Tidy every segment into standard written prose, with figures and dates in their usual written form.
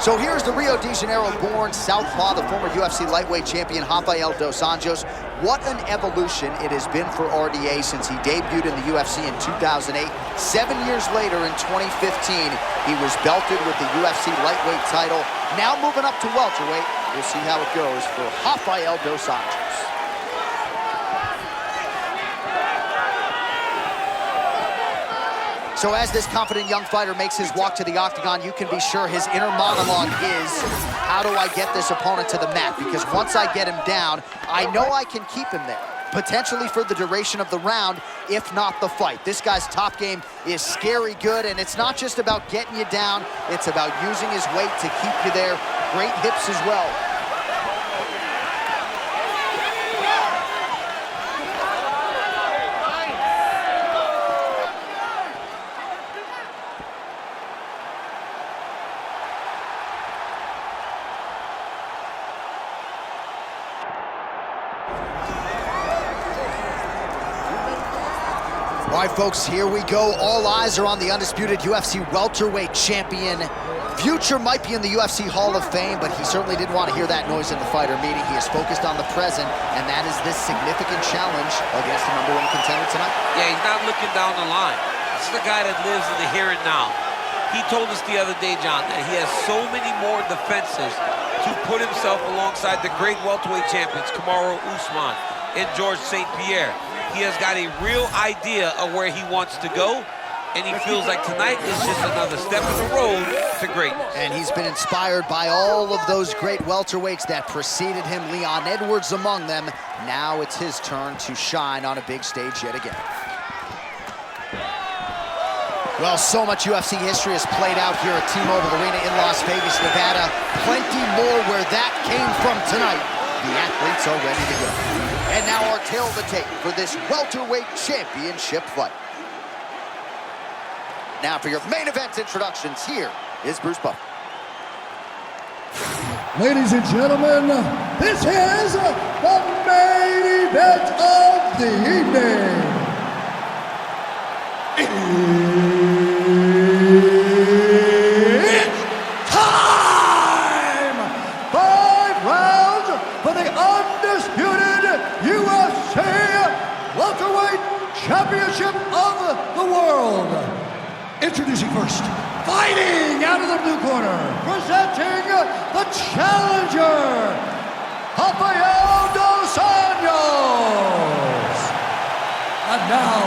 So here's the Rio de Janeiro-born southpaw, the former UFC lightweight champion, Rafael Dos Anjos. What an evolution it has been for RDA since he debuted in the UFC in 2008. 7 years later, in 2015, he was belted with the UFC lightweight title. Now moving up to welterweight. We'll see how it goes for Rafael Dos Anjos. So as this confident young fighter makes his walk to the octagon, you can be sure his inner monologue is, how do I get this opponent to the mat? Because once I get him down, I know I can keep him there, potentially for the duration of the round, if not the fight. This guy's top game is scary good, and it's not just about getting you down, it's about using his weight to keep you there. Great hips as well. All right, folks, here we go. All eyes are on the undisputed UFC welterweight champion. Future might be in the UFC Hall of Fame, but he certainly didn't want to hear that noise in the fighter meeting. He is focused on the present, and that is this significant challenge against the #1 contender tonight. Yeah, he's not looking down the line. This is a guy that lives in the here and now. He told us the other day, John, that he has so many more defenses to put himself alongside the great welterweight champions, Kamaru Usman and George St. Pierre. He has got a real idea of where he wants to go, and he feels like tonight is just another step in the road to greatness. And he's been inspired by all of those great welterweights that preceded him, Leon Edwards among them. Now it's his turn to shine on a big stage yet again. Well, so much UFC history has played out here at T-Mobile Arena in Las Vegas, Nevada. Plenty more where that came from tonight. The athletes are ready to go. And now our tail of the tape for this welterweight championship fight. Now for your main event introductions, here is Bruce Buffer. Ladies and gentlemen, this is the main event of the evening. It's time! 5 rounds for the undisputed UFC welterweight championship of the world. Introducing first, fighting out of the blue corner, presenting the challenger, Rafael Dos Anjos. And now,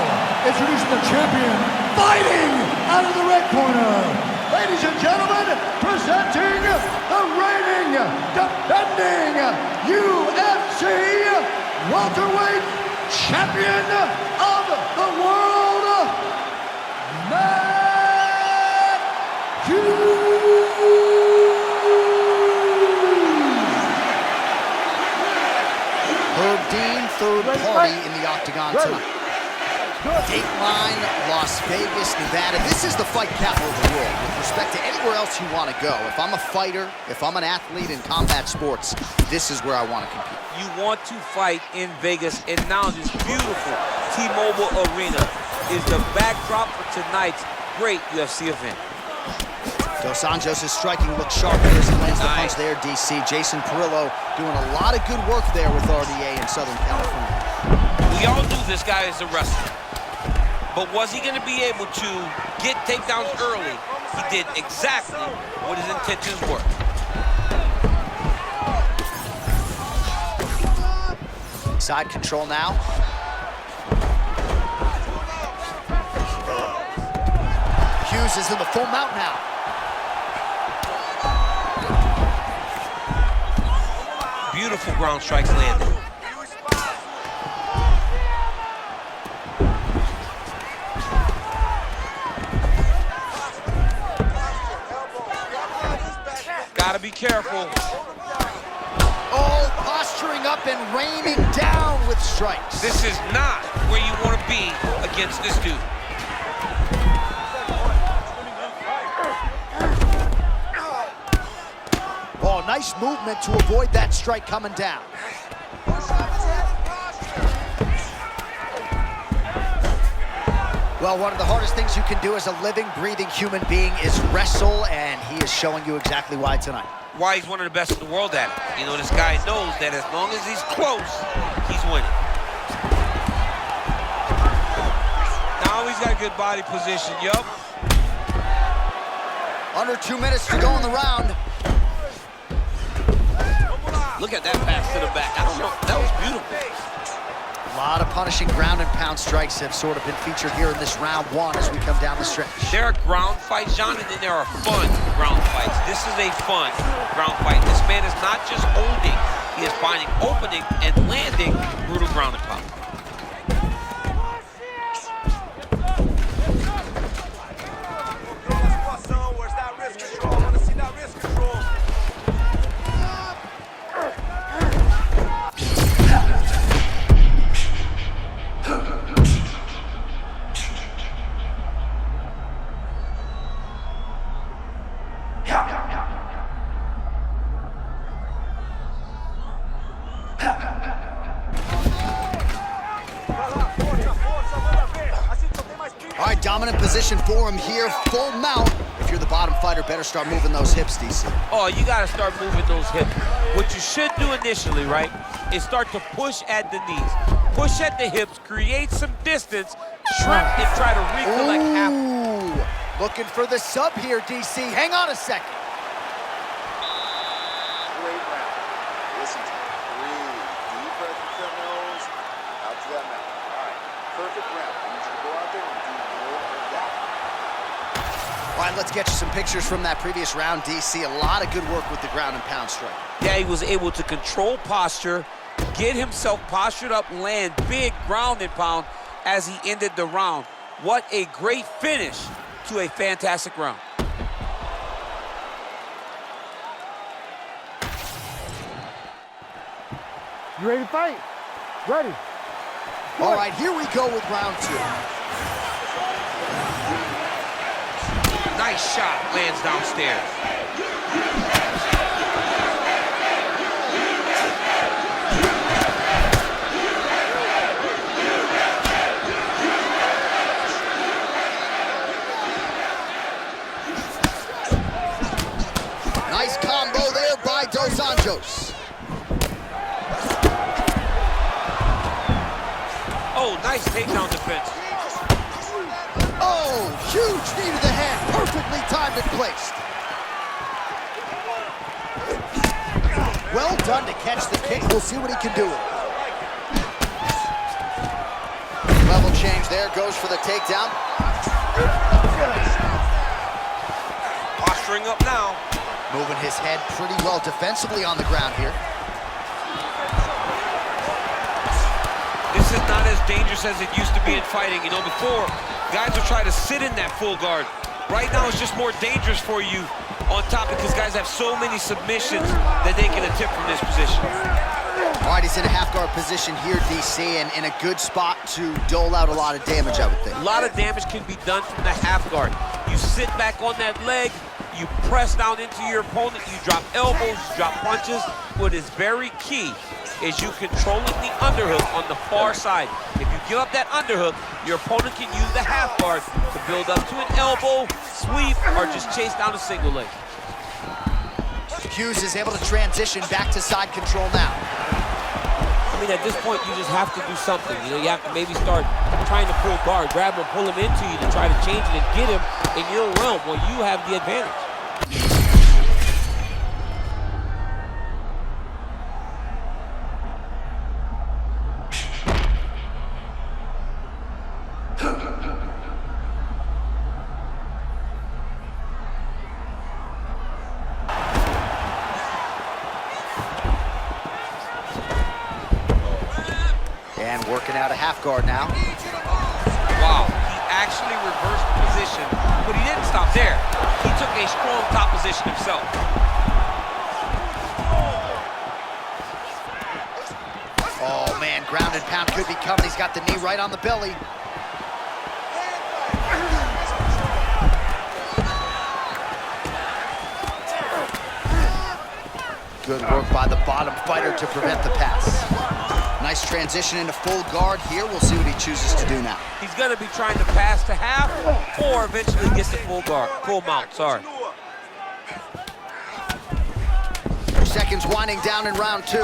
introducing the champion, fighting out of the red corner. Ladies and gentlemen, presenting the reigning, defending UFC welterweight champion of the world, Herb Dean, third party in the octagon tonight. Dateline, Las Vegas, Nevada. This is the fight capital of the world with respect to anywhere else you want to go. If I'm a fighter, if I'm an athlete in combat sports, this is where I want to compete. You want to fight in Vegas, and now this beautiful T-Mobile Arena is the backdrop for tonight's great UFC event. Dos Anjos' striking looks sharp here as he lands the punch there, DC. Jason Perillo doing a lot of good work there with RDA in Southern California. We all knew this guy is a wrestler, but was he going to be able to get takedowns early? He did exactly what his intentions were. Side control now. Hughes is in the full mount now. Beautiful ground strikes landed. Gotta be careful. Oh, posturing up and raining down with strikes. This is not where you want to be against this dude. Oh, nice movement to avoid that strike coming down. Well, one of the hardest things you can do as a living, breathing human being is wrestle, and he is showing you exactly why tonight. Why he's one of the best in the world at it. You know, this guy knows that as long as he's close, he's winning. Now he's got a good body position, yup. Under 2 minutes to go in the round. Look at that pass to the back. I don't know, that was beautiful. A lot of punishing ground and pound strikes have sort of been featured here in this round one as we come down the stretch. There are ground fights, John, and then there are fun ground fights. This is a fun ground fight. This man is not just holding, he is finding opening and landing brutal ground and pound. All right, dominant position for him here, full mount. If you're the bottom fighter, better start moving those hips, DC. Oh, you gotta start moving those hips. What you should do initially, right, is start to push at the knees. Push at the hips, create some distance, shrimp, and try to recollect half. Looking for the sub here, DC. Hang on a second. Great round. Listen to me. Breathe. Deep breath with your nose. Out to that mouth. All right. Perfect round. I need you to go out there and do more of that. All right, let's get you some pictures from that previous round, DC. A lot of good work with the ground and pound strike. Yeah, he was able to control posture, get himself postured up, land big ground and pound as he ended the round. What a great finish to a fantastic round. You ready to fight? Ready. All right, here we go with round two. Nice shot, lands downstairs. Nice combo there by Dos Anjos. Oh, nice takedown defense. Oh, huge knee to the head, perfectly timed and placed. Well done to catch the kick. We'll see what he can do with it. Level change there, goes for the takedown. Posturing up now. Moving his head pretty well defensively on the ground here. This is not as dangerous as it used to be in fighting. You know, before, guys would try to sit in that full guard. Right now, it's just more dangerous for you on top because guys have so many submissions that they can attempt from this position. All right, he's in a half guard position here, DC, and in a good spot to dole out a lot of damage, I would think. A lot of damage can be done from the half guard. You sit back on that leg, you press down into your opponent, you drop elbows, you drop punches. What is very key is you controlling the underhook on the far side. If you give up that underhook, your opponent can use the half guard to build up to an elbow, sweep, or just chase down a single leg. Hughes is able to transition back to side control now. I mean, at this point, you just have to do something. You know, you have to maybe start trying to pull guard, grab him, pull him into you to try to change it and get him in your realm where you have the advantage. And working out a half guard now. Wow, he actually reversed the position, but he didn't stop there. He took a strong top position himself. Oh man, ground and pound could be coming. He's got the knee right on the belly. Good work by the bottom fighter to prevent the pass. Nice transition into full guard here. We'll see what he chooses to do now. He's gonna be trying to pass to half or eventually gets to full guard, full mount, sorry. Seconds winding down in round 2.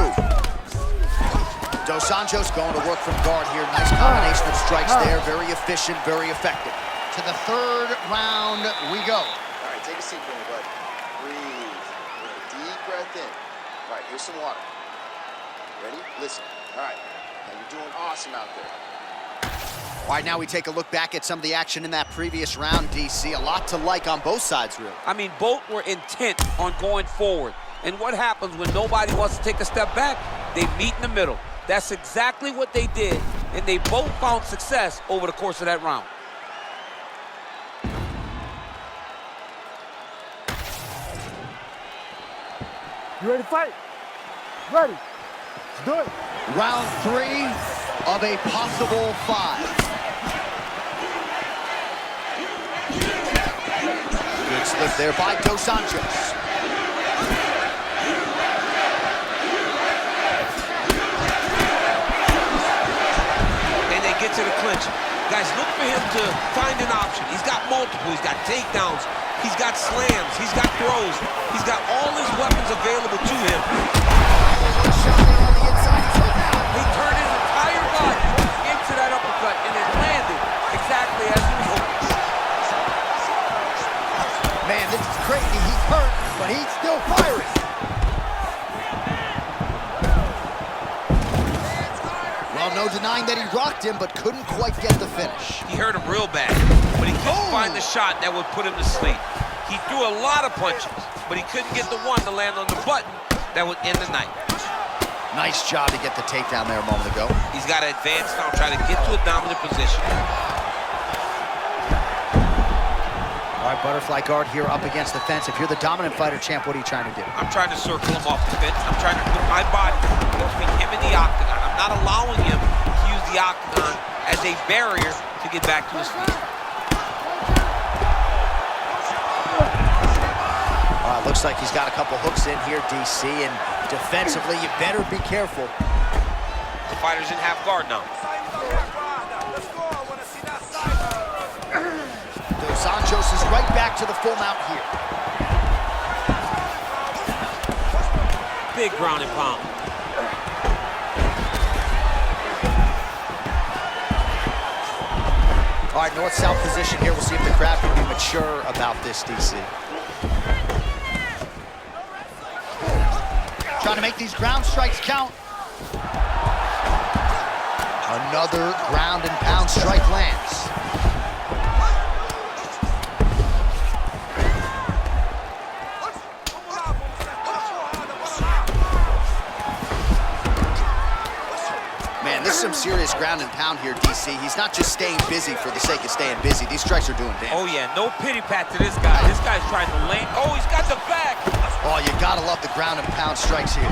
Dos Anjos going to work from guard here. Nice combination of strikes there. Very efficient, very effective. To the 3rd round we go. All right, take a seat for me, bud. Breathe. Deep breath in. All right, here's some water. Ready? Listen. All right. Now you're doing awesome out there. All right, now we take a look back at some of the action in that previous round, DC. A lot to like on both sides, really. I mean, both were intent on going forward. And what happens when nobody wants to take a step back? They meet in the middle. That's exactly what they did, and they both found success over the course of that round. You ready to fight? Ready. Let's do it. Round 3 of a possible 5. Good slip there by Dos Anjos. And they get to the clinch. Guys, look for him to find an option. He's got multiple. He's got takedowns. He's got slams. He's got throws. He's got all his weapons available to him. He turned his entire body into that uppercut, and it landed exactly as he was hoping. Man, this is crazy. He's hurt, but he's still firing. Well, no denying that he rocked him, but couldn't quite get the finish. He hurt him real bad, but he couldn't find the shot that would put him to sleep. He threw a lot of punches, but he couldn't get the one to land on the button that would end the night. Nice job to get the takedown there a moment ago. He's got to advance now, try to get to a dominant position. All right, butterfly guard here up against the fence. If you're the dominant fighter, champ, what are you trying to do? I'm trying to circle him off the fence. I'm trying to put my body between him and the octagon. I'm not allowing him to use the octagon as a barrier to get back to his feet. Looks like he's got a couple hooks in here, DC, and defensively, you better be careful. The fighter's in half guard now. Dos Anjos is right back to the full mount here. Big ground and pound. All right, north-south position here. We'll see if the crowd can be mature about this, DC. Trying to make these ground strikes count. Another ground and pound strike lands. Man, this is some serious ground and pound here, DC. He's not just staying busy for the sake of staying busy. These strikes are doing damage. Oh, yeah, no pity pat to this guy. This guy's trying to lane. Oh, he's got the back. Oh, you gotta love the ground and pound strikes here.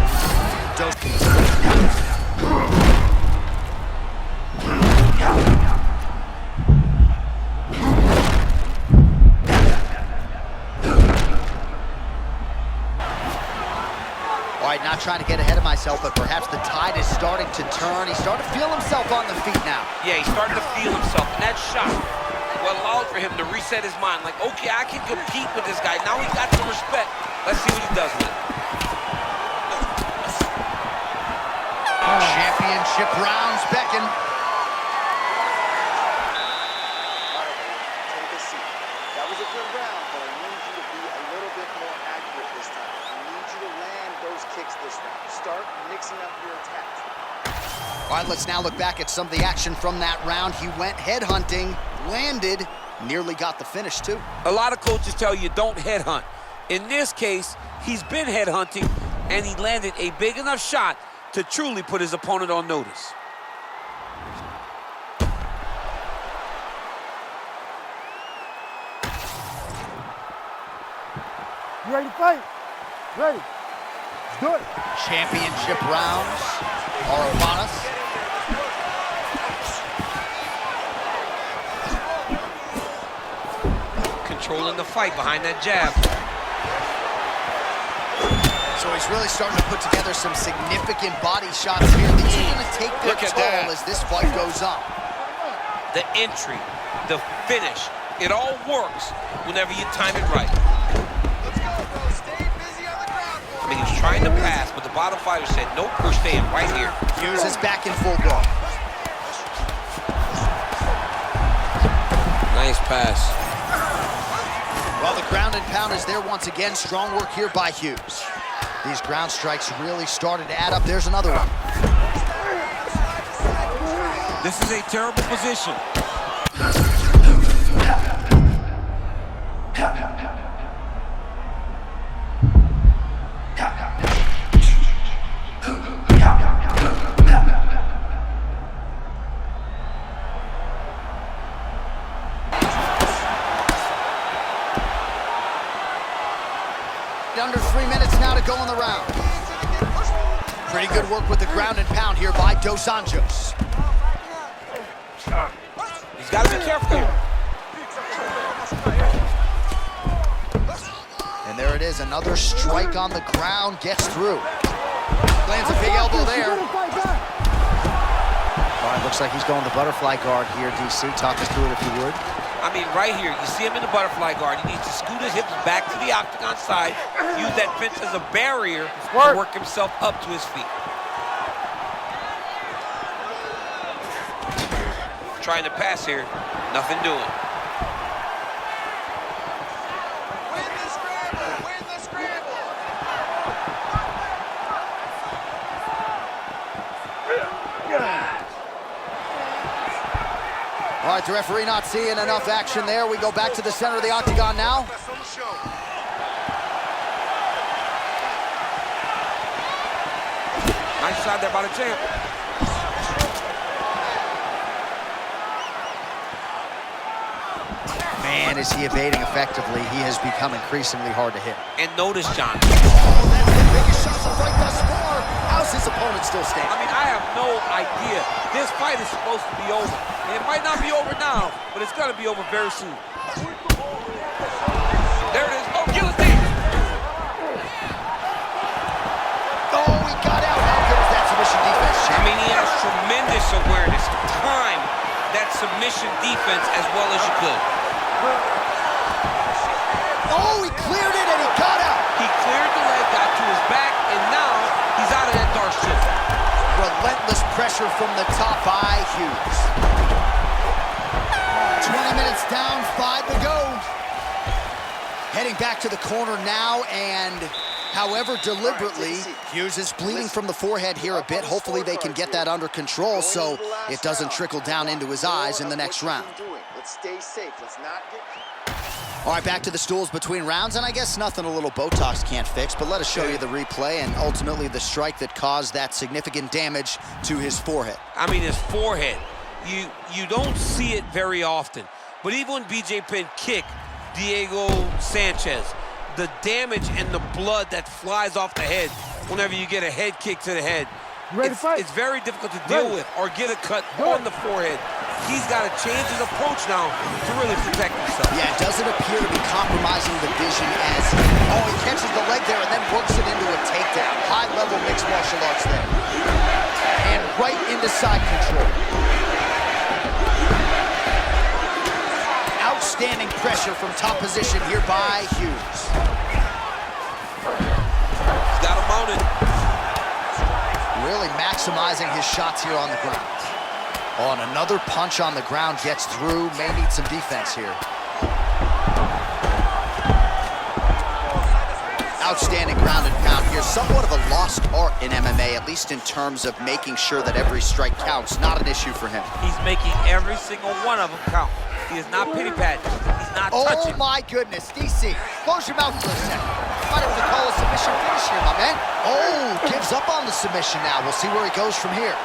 All right, not trying to get ahead of myself, but perhaps the tide is starting to turn. He's starting to feel himself on the feet now. Yeah, he's starting to feel himself, and that shot will allow for him to reset his mind. Like, okay, I can compete with this guy. Now he got some respect. Let's see what he does with it. Championship rounds beckon. All right, take a seat. That was a good round, but I need you to be a little bit more accurate this time. I need you to land those kicks this round. Start mixing up your attacks. All right, let's now look back at some of the action from that round. He went headhunting, landed, nearly got the finish, too. A lot of coaches tell you don't headhunt. In this case, he's been headhunting, and he landed a big enough shot to truly put his opponent on notice. You ready to fight? Ready. Let's do it. Championship rounds are upon us. Controlling the fight behind that jab. So he's He's really starting to put together some significant body shots here. These are going to take their toll as this fight goes on. The entry, the finish, it all works whenever you time it right. Let's go, bro. Stay busy on the ground. I mean, he's trying to pass, but the bottom fighter said, nope, we're staying right here. Hughes is back in full go. Nice pass. Well, the ground and pound is there once again. Strong work here by Hughes. These ground strikes really started to add up. There's another one. This is a terrible position. Under 3 minutes now to go in the round. Pretty good work with the ground and pound here by Dos Anjos. He's got to be careful here. And there it is, another strike on the ground, gets through. Lands a big elbow there. All right, looks like he's going the butterfly guard here, DC. Talk us through it if you would. I mean, right here, you see him in the butterfly guard. He needs to scoot his hips back to the octagon side, use that fence as a barrier to work himself up to his feet. Trying to pass here, nothing doing. Win the scramble. Win the scramble. All right, the referee not seeing enough action there. We go back to the center of the octagon now. Best on the show. Nice shot there by the champ. Man, is he evading effectively. He has become increasingly hard to hit. And notice, John. Oh, that's the biggest shot of the fight thus far. How's his opponent still standing? I mean, I have no idea. This fight is supposed to be over. It might not be over now, but it's going to be over very soon. There it is. Oh, guillotine. Oh, he got out. How good is that submission defense, I champ? mean, he has tremendous awareness. Time that submission defense as well as you could. Oh, he cleared it and he got out. He cleared the leg, got to his back, and now he's out of that dark strip. Relentless pressure from the top by Hughes. 20 minutes down, 5 to go. Heading back to the corner now, and however deliberately, Hughes is bleeding from the forehead here a bit. Hopefully they can get that under control so it doesn't trickle down into his eyes in the next round. Let's stay safe. Let's not get... All right, back to the stools between rounds, and I guess nothing a little Botox can't fix, but let us show you the replay and ultimately the strike that caused that significant damage to his forehead. I mean, his forehead. You don't see it very often, but even when BJ Penn kicked Diego Sanchez, the damage and the blood that flies off the head whenever you get a head kick to the head, it's very difficult to deal with or get a cut on the forehead. He's got to change his approach now to really protect himself. Yeah, it doesn't appear to be compromising the vision as, oh, he catches the leg there and then works it into a takedown. High-level mixed martial arts there. And right into side control. Outstanding pressure from top position here by Hughes. He's got him mounted. Really maximizing his shots here on the ground. Oh, and another punch on the ground gets through. May need some defense here. Outstanding ground and pound here. Somewhat of a lost art in MMA, at least in terms of making sure that every strike counts. Not an issue for him. He's making every single one of them count. He is not pity-patting. He's not touching. Oh, my goodness. DC, close your mouth for a second. Might have to call a submission finish here, my man. Oh, gives up on the submission now. We'll see where he goes from here.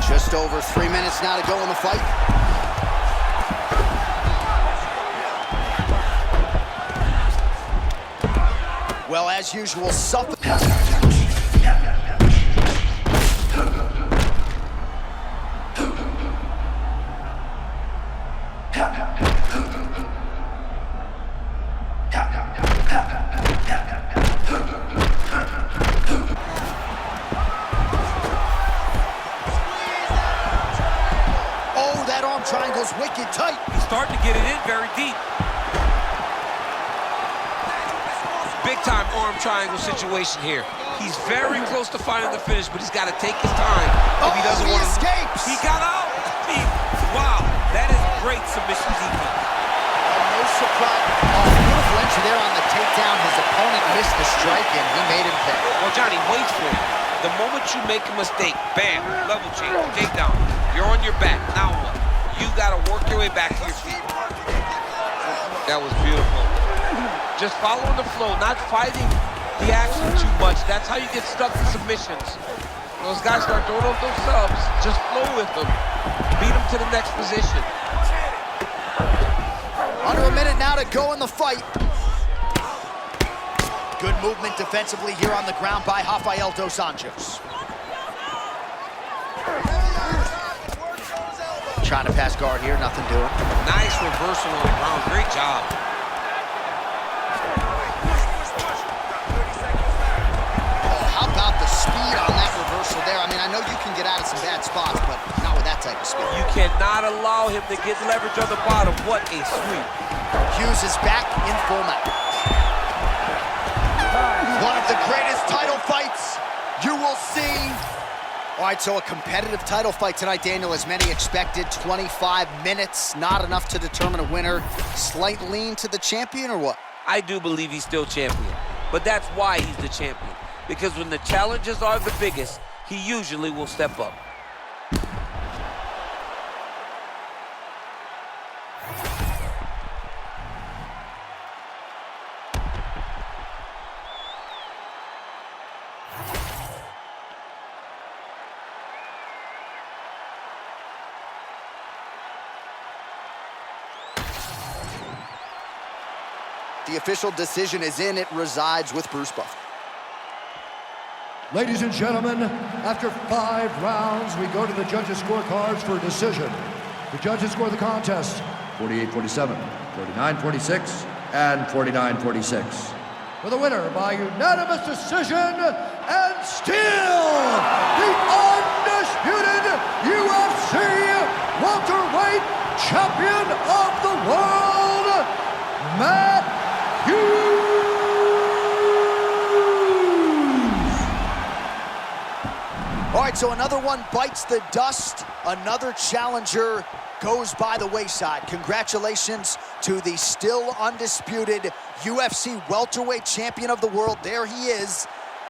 Just over 3 minutes now to go in the fight. Well, as usual, Oh, that arm triangle's wicked tight. He's starting to get it in very deep. Big-time arm triangle situation here. He's very close to finding the finish, but he's got to take his time if he doesn't want to. Escapes. He got out. Wow, that is great submission defense. No surprise. Oh, beautiful entry there on the takedown. His opponent missed the strike, and he made him pay. Well, Johnny, wait for it. The moment you make a mistake, bam, level change, takedown. You're on your back. Now what? You got to work your way back to your feet. That was beautiful. Just following the flow, not fighting the action too much. That's how you get stuck in submissions. Those guys start throwing up those subs. Just flow with them. Beat them to the next position. Under a minute now to go in the fight. Good movement defensively here on the ground by Rafael Dos Anjos. Trying to pass guard here, nothing doing. Nice reversal on the ground. Great job. How about the speed on that reversal there? I mean, I know you can get out of some bad spots, but not with that type of speed. You cannot allow him to get leverage on the bottom. What a sweep. Hughes is back in full mount. One of the greatest title fights you will see. All right, so a competitive title fight tonight, Daniel, as many expected. 25 minutes, not enough to determine a winner. Slight lean to the champion, or what? I do believe he's still champion, but that's why he's the champion. Because when the challenges are the biggest, he usually will step up. The official decision is in. It resides with Bruce Buffer. Ladies and gentlemen, after 5 rounds, we go to the judges' scorecards for a decision. The judges score the contest 48-47, 49-46, and 49-46. For the winner by unanimous decision, and still the undisputed UFC welterweight champion of the world, Matt Hughes. All right, so another one bites the dust. Another challenger goes by the wayside. Congratulations to the still undisputed UFC welterweight champion of the world. There he is,